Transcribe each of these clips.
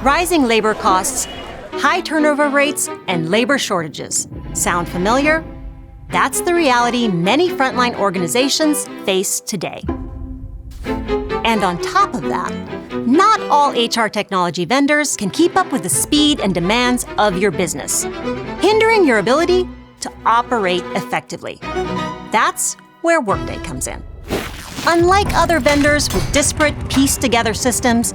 Rising labor costs, high turnover rates, and labor shortages. Sound familiar? That's the reality many frontline organizations face today. And on top of that, not all HR technology vendors can keep up with the speed and demands of your business, hindering your ability to operate effectively. That's where Workday comes in. Unlike other vendors with disparate, pieced-together systems,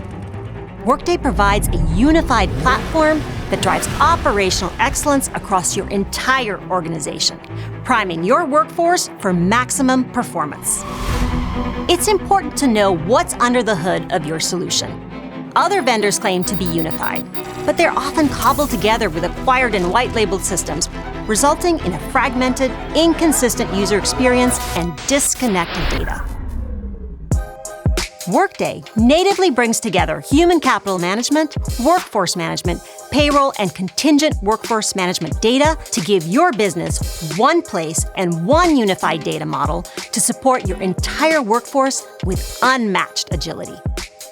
Workday provides a unified platform that drives operational excellence across your entire organization, priming your workforce for maximum performance. It's important to know what's under the hood of your solution. Other vendors claim to be unified, but they're often cobbled together with acquired and white-labeled systems, resulting in a fragmented, inconsistent user experience and disconnected data. Workday natively brings together human capital management, workforce management, payroll, and contingent workforce management data to give your business one place and one unified data model to support your entire workforce with unmatched agility.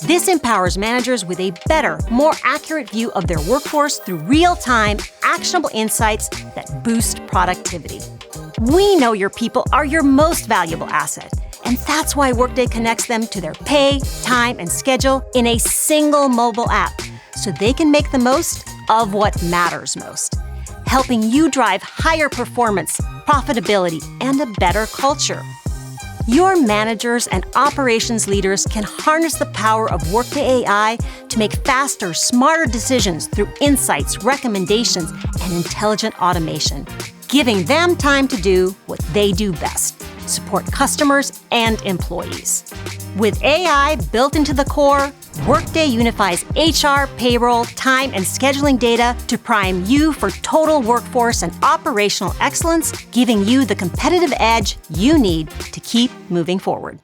This empowers managers with a better, more accurate view of their workforce through real-time, actionable insights that boost productivity. We know your people are your most valuable asset, and that's why Workday connects them to their pay, time, and schedule in a single mobile app, so they can make the most of what matters most, helping you drive higher performance, profitability, and a better culture. Your managers and operations leaders can harness the power of Workday AI to make faster, smarter decisions through insights, recommendations, and intelligent automation, giving them time to do what they do best: support customers and employees. With AI built into the core, Workday unifies HR, payroll, time, and scheduling data to prime you for total workforce and operational excellence, giving you the competitive edge you need to keep moving forward.